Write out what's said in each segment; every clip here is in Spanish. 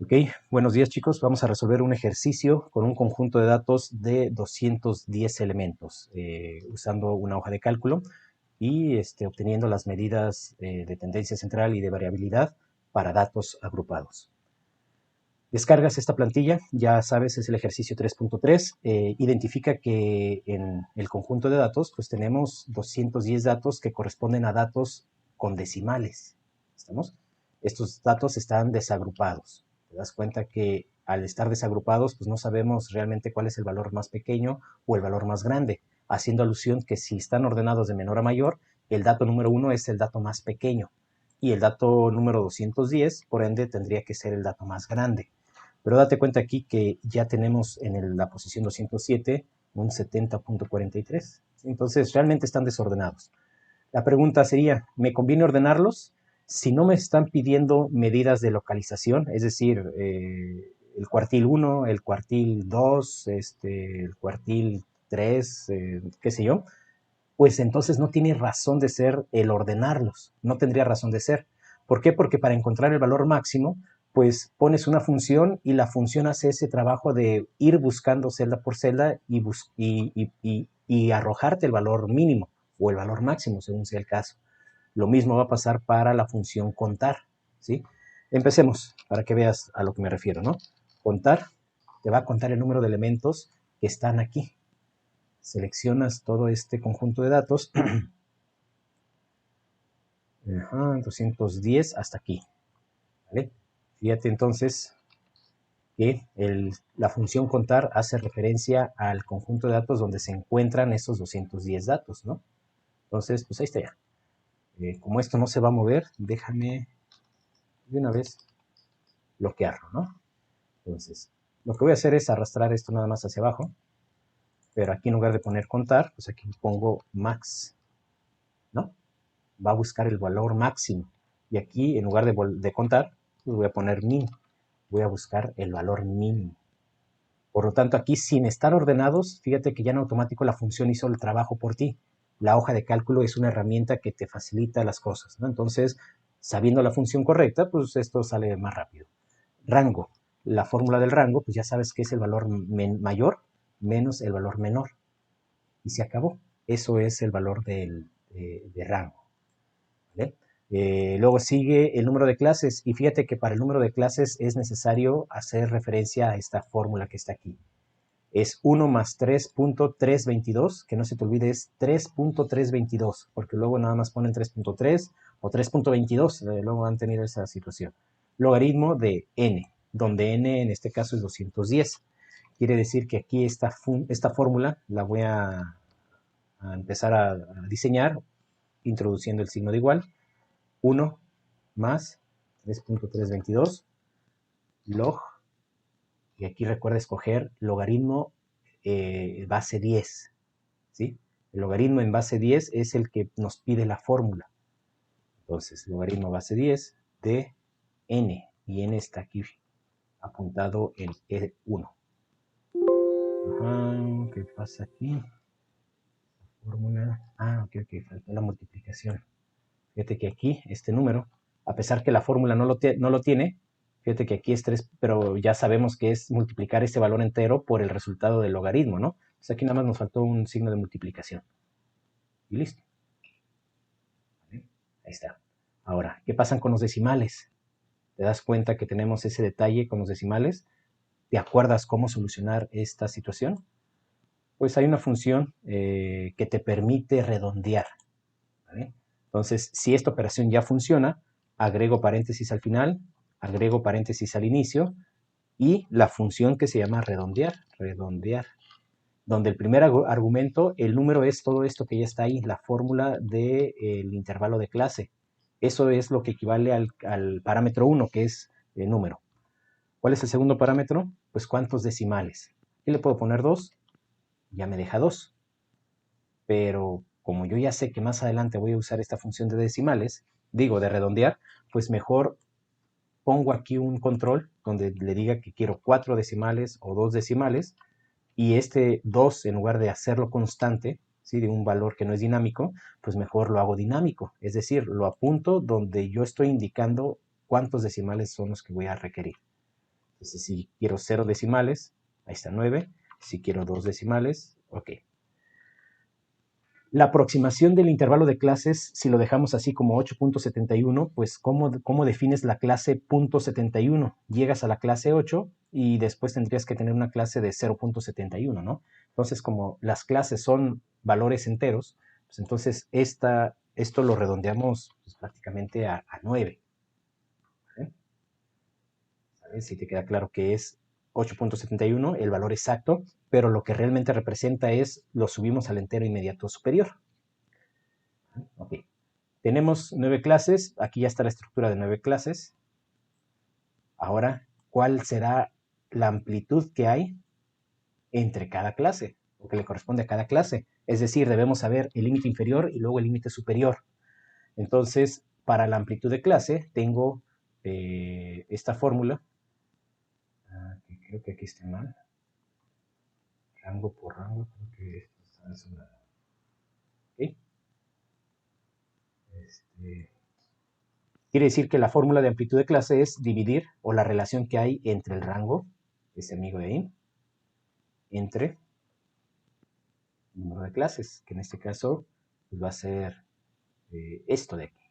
Ok, buenos días chicos. Vamos a resolver un ejercicio con un conjunto de datos de 210 elementos usando una hoja de cálculo y obteniendo las medidas de tendencia central y de variabilidad para datos agrupados. Descargas esta plantilla, ya sabes, es el ejercicio 3.3. Identifica que en el conjunto de datos pues tenemos 210 datos que corresponden a datos con decimales. ¿Estamos? Estos datos están desagrupados. Te das cuenta que al estar desagrupados pues no sabemos realmente cuál es el valor más pequeño o el valor más grande, haciendo alusión que si están ordenados de menor a mayor, el dato número 1 es el dato más pequeño y el dato número 210, por ende, tendría que ser el dato más grande. Pero date cuenta aquí que ya tenemos en la posición 207 un 70.43. Entonces, realmente están desordenados. La pregunta sería, ¿me conviene ordenarlos? Si no me están pidiendo medidas de localización, es decir, el cuartil 1, el cuartil 2, el cuartil 3, qué sé yo, pues entonces no tiene razón de ser el ordenarlos, no tendría razón de ser. ¿Por qué? Porque para encontrar el valor máximo, pues pones una función y la función hace ese trabajo de ir buscando celda por celda y arrojarte el valor mínimo o el valor máximo, según sea el caso. Lo mismo va a pasar para la función contar, ¿sí? Empecemos para que veas a lo que me refiero, ¿no? Contar te va a contar el número de elementos que están aquí. Seleccionas todo este conjunto de datos. Ajá, 210 hasta aquí, ¿vale? Fíjate entonces que la función contar hace referencia al conjunto de datos donde se encuentran esos 210 datos, ¿no? Entonces, pues ahí está ya. Como esto no se va a mover, déjame de una vez bloquearlo, ¿no? Entonces, lo que voy a hacer es arrastrar esto nada más hacia abajo, pero aquí en lugar de poner contar, pues aquí pongo max, ¿no? Va a buscar el valor máximo. Y aquí, en lugar de contar, pues voy a poner min. Voy a buscar el valor mínimo. Por lo tanto, aquí sin estar ordenados, fíjate que ya en automático la función hizo el trabajo por ti. La hoja de cálculo es una herramienta que te facilita las cosas, ¿no? Entonces, sabiendo la función correcta, pues esto sale más rápido. Rango. La fórmula del rango, pues ya sabes que es el valor mayor menos el valor menor. Y se acabó. Eso es el valor de rango. ¿Vale? Luego sigue el número de clases y fíjate que para el número de clases es necesario hacer referencia a esta fórmula que está aquí. Es 1 más 3.322, que no se te olvide es 3.322, porque luego nada más ponen 3.3 o 3.22, luego han tenido esa situación. Logaritmo de n, donde n en este caso es 210. Quiere decir que aquí esta fórmula la voy a empezar a diseñar introduciendo el signo de igual. 1 más 3.322 log, y aquí recuerda escoger logaritmo base 10, ¿sí? El logaritmo en base 10 es el que nos pide la fórmula. Entonces, logaritmo base 10 de n, y n está aquí apuntado en E1. Ajá, ¿qué pasa aquí? Fórmula. Ah, ok, faltó la multiplicación. Fíjate que aquí, este número, a pesar que la fórmula no lo tiene, fíjate que aquí es 3, pero ya sabemos que es multiplicar este valor entero por el resultado del logaritmo, ¿no? Entonces aquí nada más nos faltó un signo de multiplicación. Y listo. ¿Vale? Ahí está. Ahora, ¿qué pasan con los decimales? ¿Te das cuenta que tenemos ese detalle con los decimales? ¿Te acuerdas cómo solucionar esta situación? Pues hay una función que te permite redondear, ¿vale? Entonces, si esta operación ya funciona, agrego paréntesis al final, agrego paréntesis al inicio y la función que se llama redondear, donde el primer argumento, el número es todo esto que ya está ahí, la fórmula del intervalo de clase. Eso es lo que equivale al parámetro 1, que es el número. ¿Cuál es el segundo parámetro? Pues cuántos decimales. Aquí le puedo poner 2, ya me deja 2. Pero como yo ya sé que más adelante voy a usar esta función de decimales, digo de redondear, pues mejor pongo aquí un control donde le diga que quiero 4 decimales o 2 decimales, y este 2, en lugar de hacerlo constante, ¿sí? De un valor que no es dinámico, pues mejor lo hago dinámico, es decir, lo apunto donde yo estoy indicando cuántos decimales son los que voy a requerir. Entonces, si quiero 0 decimales, ahí está 9. Si quiero 2 decimales, ok. La aproximación del intervalo de clases, si lo dejamos así como 8.71, pues ¿cómo defines la clase .71? Llegas a la clase 8 y después tendrías que tener una clase de 0.71, ¿no? Entonces, como las clases son valores enteros, pues entonces esto lo redondeamos pues, prácticamente a 9. ¿Vale? ¿Sabes? Si te queda claro que es 8.71, el valor exacto, pero lo que realmente representa es lo subimos al entero inmediato superior. Ok. Tenemos 9 clases, aquí ya está la estructura de 9 clases. Ahora, ¿cuál será la amplitud que hay entre cada clase? O que le corresponde a cada clase. Es decir, debemos saber el límite inferior y luego el límite superior. Entonces, para la amplitud de clase, tengo esta fórmula. Que creo que aquí está mal. Rango por rango, creo que esto está desordenado. ¿Ok? Quiere decir que la fórmula de amplitud de clase es dividir, o la relación que hay entre el rango, ese amigo de ahí, entre el número de clases, que en este caso pues, va a ser esto de aquí.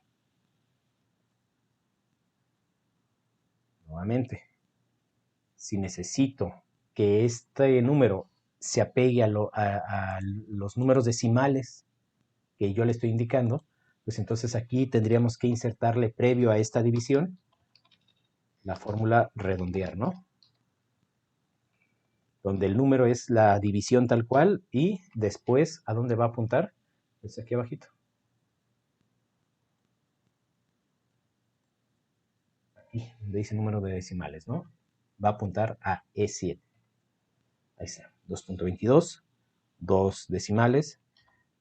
Nuevamente, si necesito que este número se apegue a los números decimales que yo le estoy indicando, pues entonces aquí tendríamos que insertarle previo a esta división la fórmula redondear, ¿no? Donde el número es la división tal cual y después, ¿a dónde va a apuntar? Pues aquí abajito. Aquí, donde dice número de decimales, ¿no? Va a apuntar a E7. Ahí está, 2.22, 2 decimales.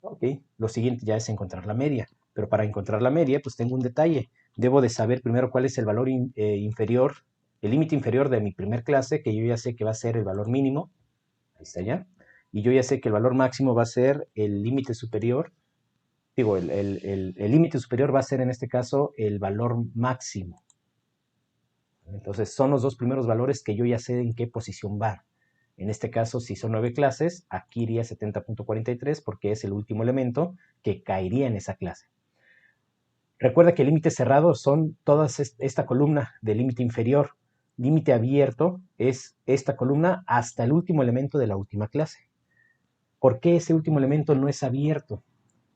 Ok, lo siguiente ya es encontrar la media. Pero para encontrar la media, pues tengo un detalle. Debo de saber primero cuál es el valor inferior, el límite inferior de mi primer clase, que yo ya sé que va a ser el valor mínimo. Ahí está ya. Y yo ya sé que el valor máximo va a ser el límite superior. Digo, el límite superior va a ser en este caso el valor máximo. Entonces son los dos primeros valores que yo ya sé en qué posición va. En este caso, si son 9 clases, aquí iría 70.43 porque es el último elemento que caería en esa clase. Recuerda que límites cerrados son toda esta columna de límite inferior. Límite abierto es esta columna hasta el último elemento de la última clase. ¿Por qué ese último elemento no es abierto?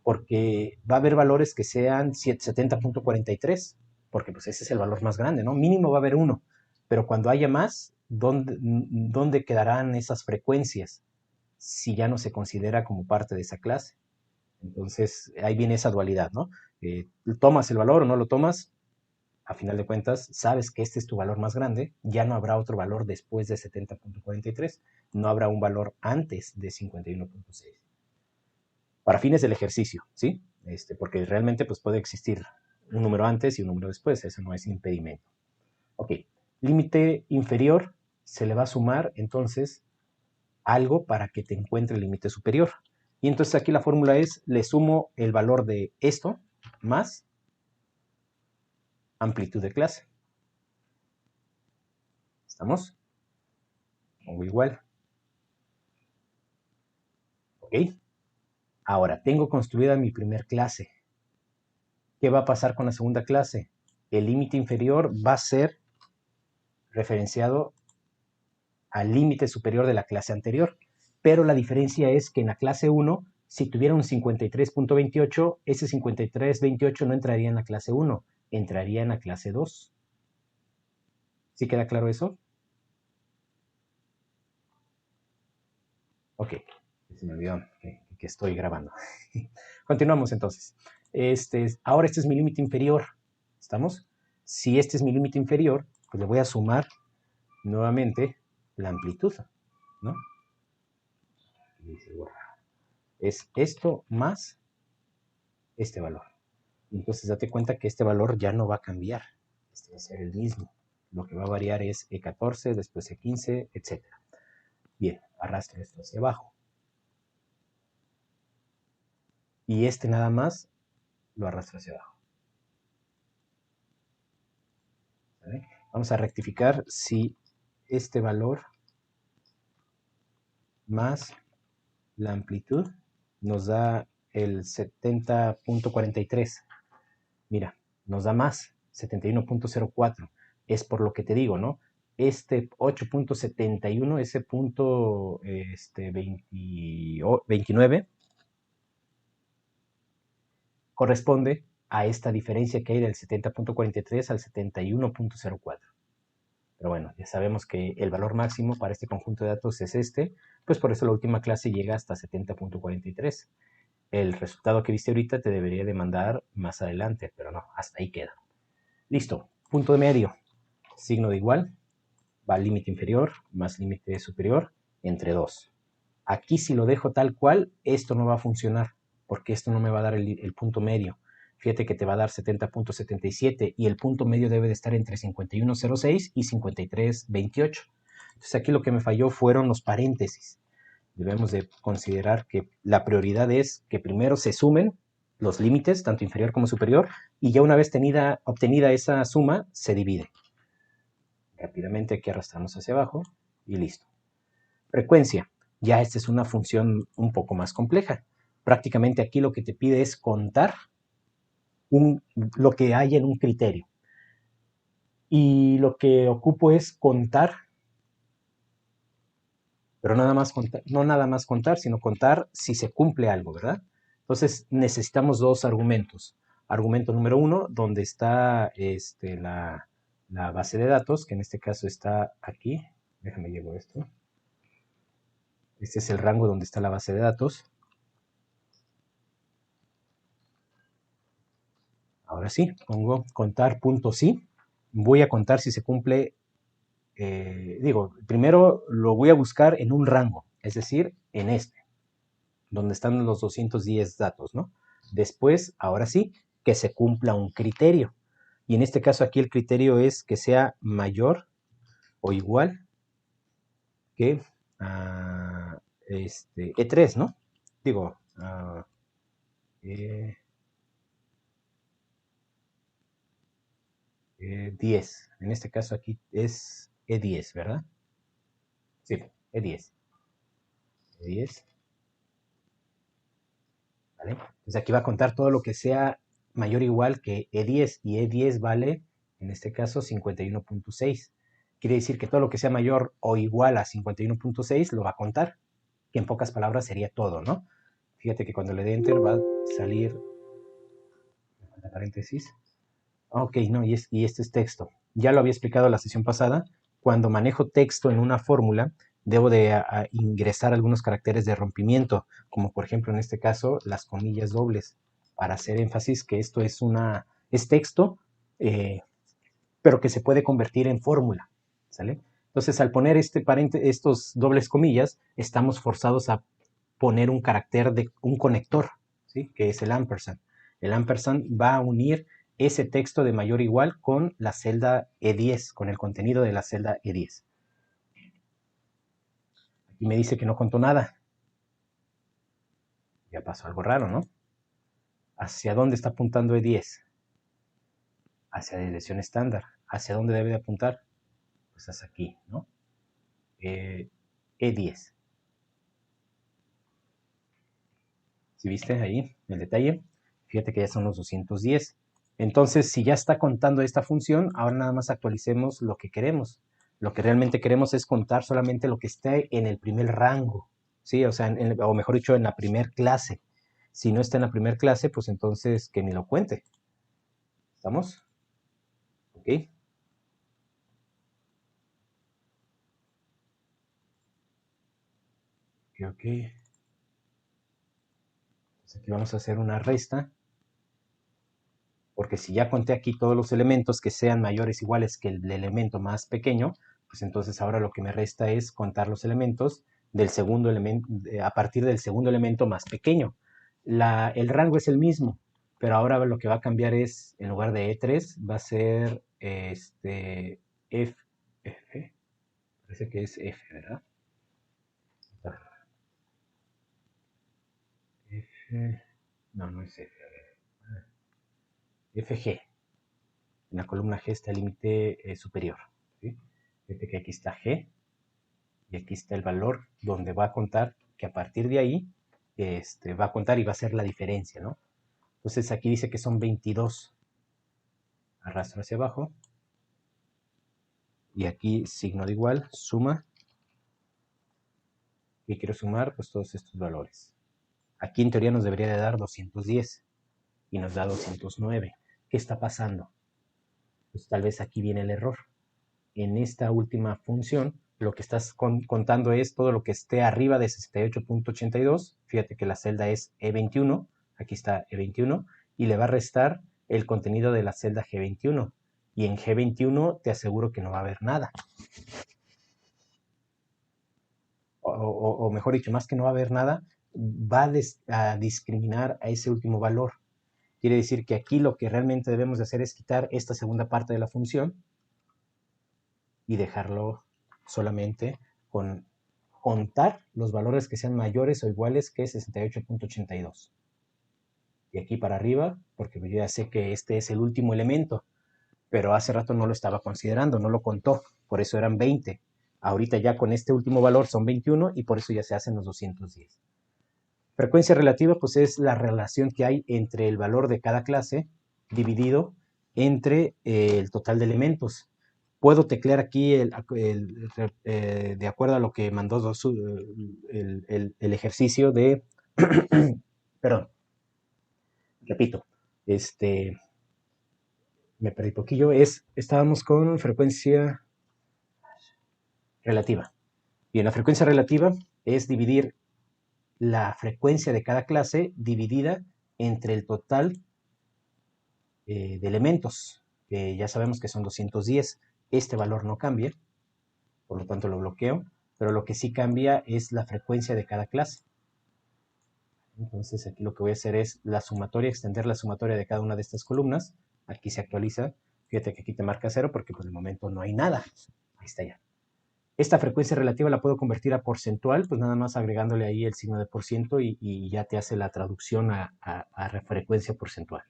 Porque va a haber valores que sean 70.43, porque pues ese es el valor más grande, ¿no? Mínimo va a haber uno, pero cuando haya más, ¿dónde quedarán esas frecuencias si ya no se considera como parte de esa clase? Entonces, ahí viene esa dualidad, ¿no? ¿Tomas el valor o no lo tomas? A final de cuentas, sabes que este es tu valor más grande, ya no habrá otro valor después de 70.43, no habrá un valor antes de 51.6. Para fines del ejercicio, ¿sí? Porque realmente pues, puede existir un número antes y un número después, eso no es impedimento. Ok, límite inferior, se le va a sumar entonces algo para que te encuentre el límite superior. Y entonces aquí la fórmula es, le sumo el valor de esto más amplitud de clase. ¿Estamos? O igual. Ok. Ahora, tengo construida mi primer clase. ¿Qué va a pasar con la segunda clase? El límite inferior va a ser referenciado al límite superior de la clase anterior. Pero la diferencia es que en la clase 1, si tuviera un 53.28, ese 53.28 no entraría en la clase 1, entraría en la clase 2. ¿Sí queda claro eso? Ok, se me olvidó que estoy grabando. Continuamos entonces. Ahora este es mi límite inferior. ¿Estamos? Si este es mi límite inferior, pues le voy a sumar nuevamente la amplitud, ¿no? Es esto más este valor. Entonces date cuenta que este valor ya no va a cambiar. Este va a ser el mismo. Lo que va a variar es E14, después E15, etc. Bien, arrastro esto hacia abajo. Y este nada más lo arrastro hacia abajo. ¿Vale? Vamos a rectificar si este valor más la amplitud nos da el 70.43. Mira, nos da más, 71.04. Es por lo que te digo, ¿no? Este 8.71, ese punto 29, corresponde a esta diferencia que hay del 70.43 al 71.04. Pero bueno, ya sabemos que el valor máximo para este conjunto de datos es este, pues por eso la última clase llega hasta 70.43. El resultado que viste ahorita te debería de mandar más adelante, pero no, hasta ahí queda. Listo, punto de medio, signo de igual, va al límite inferior más límite superior entre 2. Aquí si lo dejo tal cual, esto no va a funcionar, porque esto no me va a dar el punto medio. Fíjate que te va a dar 70.77 y el punto medio debe de estar entre 51.06 y 53.28. Entonces aquí lo que me falló fueron los paréntesis. Debemos de considerar que la prioridad es que primero se sumen los límites, tanto inferior como superior, y ya una vez obtenida esa suma, se divide. Rápidamente aquí arrastramos hacia abajo y listo. Frecuencia. Ya esta es una función un poco más compleja. Prácticamente aquí lo que te pide es contar lo que hay en un criterio. Y lo que ocupo es contar, pero nada más contar, no nada más contar, sino contar si se cumple algo, ¿verdad? Entonces necesitamos dos argumentos. Argumento número 1, donde está la base de datos, que en este caso está aquí. Déjame llevo esto. Este es el rango donde está la base de datos. Ahora sí, pongo contar punto sí. Voy a contar si se cumple, primero lo voy a buscar en un rango, es decir, en este, donde están los 210 datos, ¿no? Después, ahora sí, que se cumpla un criterio. Y en este caso aquí el criterio es que sea mayor o igual que E3, ¿no? Digo, E, 10. En este caso aquí es E10, ¿verdad? Sí, E10. E10. ¿Vale? Entonces aquí va a contar todo lo que sea mayor o igual que E10 y E10 vale, en este caso, 51.6. Quiere decir que todo lo que sea mayor o igual a 51.6 lo va a contar, que en pocas palabras sería todo, ¿no? Fíjate que cuando le dé Enter va a salir, paréntesis. Ok, no, y este es texto. Ya lo había explicado la sesión pasada. Cuando manejo texto en una fórmula, debo de ingresar algunos caracteres de rompimiento, como por ejemplo en este caso las comillas dobles, para hacer énfasis que esto es texto, eh, pero que se puede convertir en fórmula, ¿sale? Entonces, al poner estos dobles comillas, estamos forzados a poner un carácter de un conector, ¿sí? Que es el ampersand. El ampersand va a unir ese texto de mayor o igual con la celda E10, con el contenido de la celda E10. Aquí me dice que no contó nada. Ya pasó algo raro, ¿no? ¿Hacia dónde está apuntando E10? Hacia la dirección estándar. ¿Hacia dónde debe de apuntar? Pues hasta aquí, ¿no? E10. ¿Sí viste ahí el detalle? Fíjate que ya son los 210. Entonces, si ya está contando esta función, ahora nada más actualicemos lo que queremos. Lo que realmente queremos es contar solamente lo que esté en el primer rango, ¿sí? O sea, o mejor dicho, en la primer clase. Si no está en la primer clase, pues entonces que ni lo cuente. ¿Estamos? ¿Ok? Ok. Entonces aquí vamos a hacer una resta. Porque si ya conté aquí todos los elementos que sean mayores o iguales que el elemento más pequeño, pues entonces ahora lo que me resta es contar los elementos del segundo elemento, a partir del segundo elemento más pequeño. El rango es el mismo, pero ahora lo que va a cambiar es, en lugar de E3, va a ser F, parece que es F, ¿verdad? F, no es F, a ver. FG. En la columna G está el límite superior, ¿sí? Fíjate que aquí está G y aquí está el valor donde va a contar, que a partir de ahí va a contar y va a ser la diferencia, ¿no? Entonces aquí dice que son 22. Arrastro hacia abajo. Y aquí signo de igual, suma. Y quiero sumar pues todos estos valores. Aquí en teoría nos debería de dar 210 y nos da 209. ¿Qué está pasando? Pues tal vez aquí viene el error. En esta última función, lo que estás contando es todo lo que esté arriba de 68.82. Fíjate que la celda es E21, aquí está E21, y le va a restar el contenido de la celda G21. Y en G21 te aseguro que no va a haber nada. O mejor dicho, más que no va a haber nada, va a discriminar a ese último valor. Quiere decir que aquí lo que realmente debemos de hacer es quitar esta segunda parte de la función y dejarlo solamente con contar los valores que sean mayores o iguales que 68.82. Y aquí para arriba, porque yo ya sé que este es el último elemento, pero hace rato no lo estaba considerando, no lo contó, por eso eran 20. Ahorita ya con este último valor son 21 y por eso ya se hacen los 210. Frecuencia relativa pues es la relación que hay entre el valor de cada clase dividido entre el total de elementos. Puedo teclear aquí de acuerdo a lo que mandó el ejercicio de, perdón, repito, me perdí poquillo, estábamos con frecuencia relativa. Bien, la frecuencia relativa es dividir la frecuencia de cada clase dividida entre el total de elementos, que ya sabemos que son 210. Este valor no cambia, por lo tanto lo bloqueo, pero lo que sí cambia es la frecuencia de cada clase. Entonces aquí lo que voy a hacer es la sumatoria, extender la sumatoria de cada una de estas columnas. Aquí se actualiza. Fíjate que aquí te marca 0 porque por el momento no hay nada. Ahí está ya. Esta frecuencia relativa la puedo convertir a porcentual, pues nada más agregándole ahí el signo de por ciento y ya te hace la traducción a frecuencia porcentual.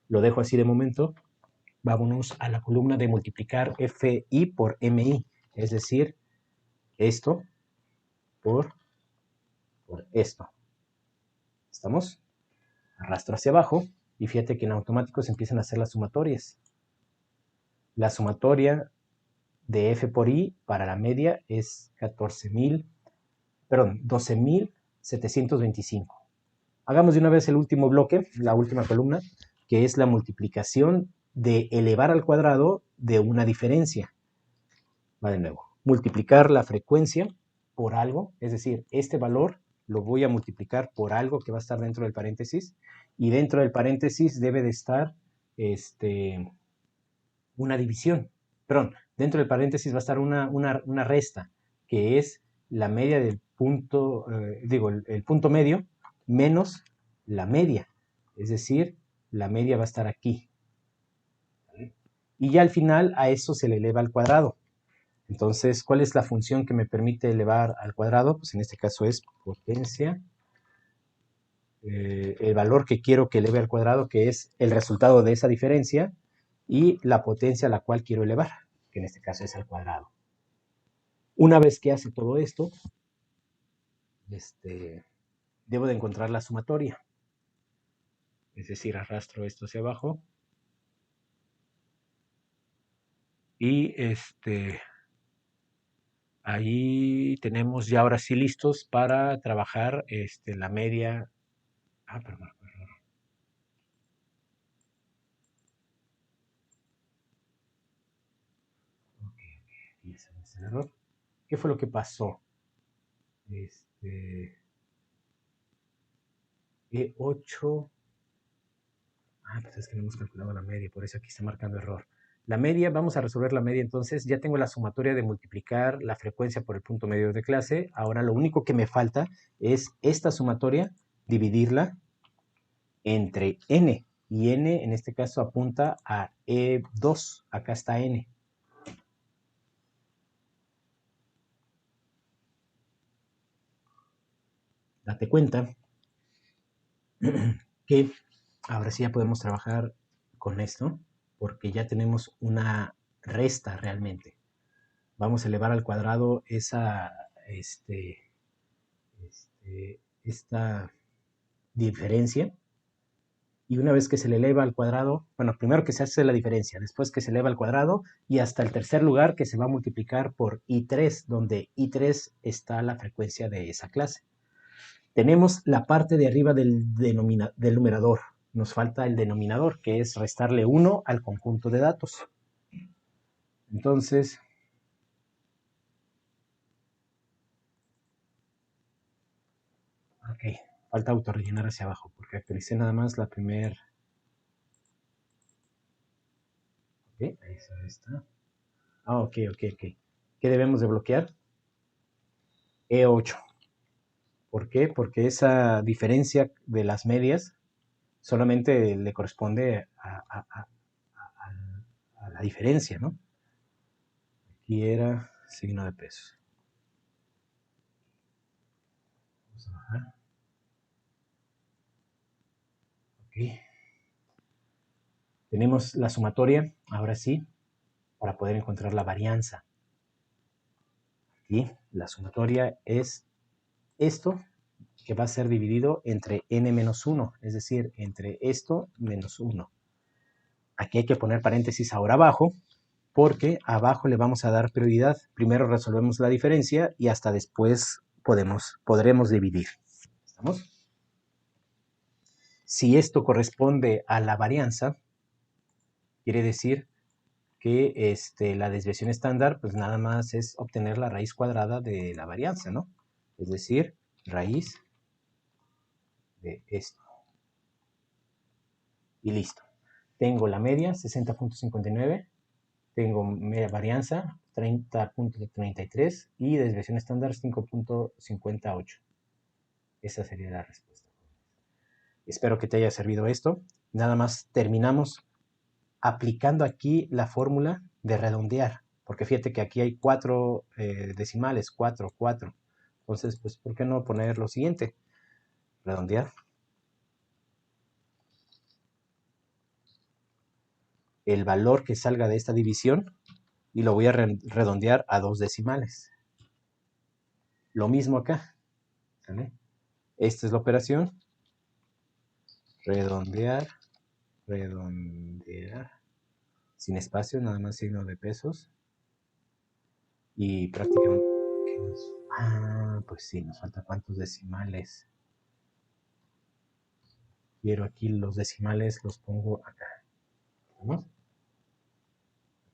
Lo dejo así de momento. Vámonos a la columna de multiplicar FI por MI, es decir, esto por esto. ¿Estamos? Arrastro hacia abajo y fíjate que en automático se empiezan a hacer las sumatorias. La sumatoria de F por I para la media es 12.725. Hagamos de una vez el último bloque, la última columna, que es la multiplicación de elevar al cuadrado de una diferencia. Va de nuevo. Multiplicar la frecuencia por algo, es decir, este valor lo voy a multiplicar por algo que va a estar dentro del paréntesis, y dentro del paréntesis debe de estar una división. Perdón, dentro del paréntesis va a estar una resta, que es la media del punto, el punto medio menos la media. Es decir, la media va a estar aquí. ¿Vale? Y ya al final a eso se le eleva al cuadrado. Entonces, ¿cuál es la función que me permite elevar al cuadrado? Pues en este caso es potencia. El valor que quiero que eleve al cuadrado, que es el resultado de esa diferencia, y la potencia a la cual quiero elevar, que en este caso es al cuadrado. Una vez que hace todo esto, debo de encontrar la sumatoria. Es decir, arrastro esto hacia abajo. Y ahí tenemos ya ahora sí listos para trabajar la media. Perdón. Ok, y ese es el error. ¿Qué fue lo que pasó? E8. Pues es que no hemos calculado la media, por eso aquí está marcando error. La media, vamos a resolver la media entonces. Ya tengo la sumatoria de multiplicar la frecuencia por el punto medio de clase. Ahora lo único que me falta es esta sumatoria, dividirla entre n. Y n en este caso apunta a E2. Acá está n. Date cuenta que ahora sí ya podemos trabajar con esto, porque ya tenemos una resta realmente. vamos a elevar al cuadrado esta diferencia. Y una vez que se le eleva al cuadrado, bueno, primero que se hace la diferencia, después que se eleva al cuadrado y hasta el tercer lugar que se va a multiplicar por I3, donde I3 está la frecuencia de esa clase. Tenemos la parte de arriba del numerador. Nos falta el denominador, que es restarle 1 al conjunto de datos. Entonces, ok, falta autorrellenar hacia abajo, porque actualicé nada más la primera. Ok, ahí está. Ah, ok. ¿Qué debemos de bloquear? E8. ¿Por qué? Porque esa diferencia de las medias solamente le corresponde a la diferencia, ¿no? Aquí era signo de pesos. Vamos a bajar. Ok. Tenemos la sumatoria, ahora sí, para poder encontrar la varianza. Aquí la sumatoria es esto que va a ser dividido entre n menos 1, es decir, entre esto menos 1. Aquí hay que poner paréntesis ahora abajo, porque abajo le vamos a dar prioridad. Primero resolvemos la diferencia y hasta después podremos dividir. ¿Estamos? Si esto corresponde a la varianza, quiere decir que la desviación estándar, pues nada más es obtener la raíz cuadrada de la varianza, ¿no? Es decir, raíz de esto. Y listo. Tengo la media, 60.59, tengo media varianza, 30.33 y desviación estándar, 5.58. Esa sería la respuesta. Espero que te haya servido esto. Nada más terminamos aplicando aquí la fórmula de redondear, porque fíjate que aquí hay 4 decimales, 4. Entonces, pues, ¿por qué no poner lo siguiente? Redondear. El valor que salga de esta división y lo voy a redondear a 2 decimales. Lo mismo acá. ¿Vale? Esta es la operación. Redondear, sin espacio, nada más signo de pesos. Y prácticamente... pues sí, nos falta cuántos decimales. Quiero aquí los decimales, los pongo acá. ¿Vamos?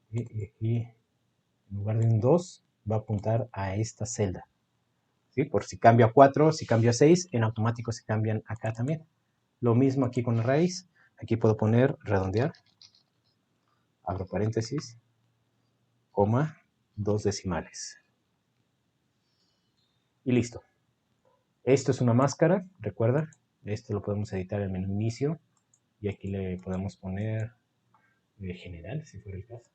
Y aquí, en lugar de un 2, va a apuntar a esta celda. ¿Sí? Por si cambio a 4, si cambio a 6, en automático se cambian acá también. Lo mismo aquí con la raíz. Aquí puedo poner redondear, abro paréntesis, coma, 2 decimales. Y listo. Esto es una máscara, recuerda. Esto lo podemos editar en el menú inicio. Y aquí le podemos poner general, si fuera el caso.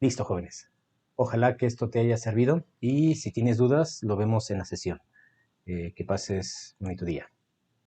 Listo, jóvenes. Ojalá que esto te haya servido y si tienes dudas, lo vemos en la sesión. Que pases un bonito día.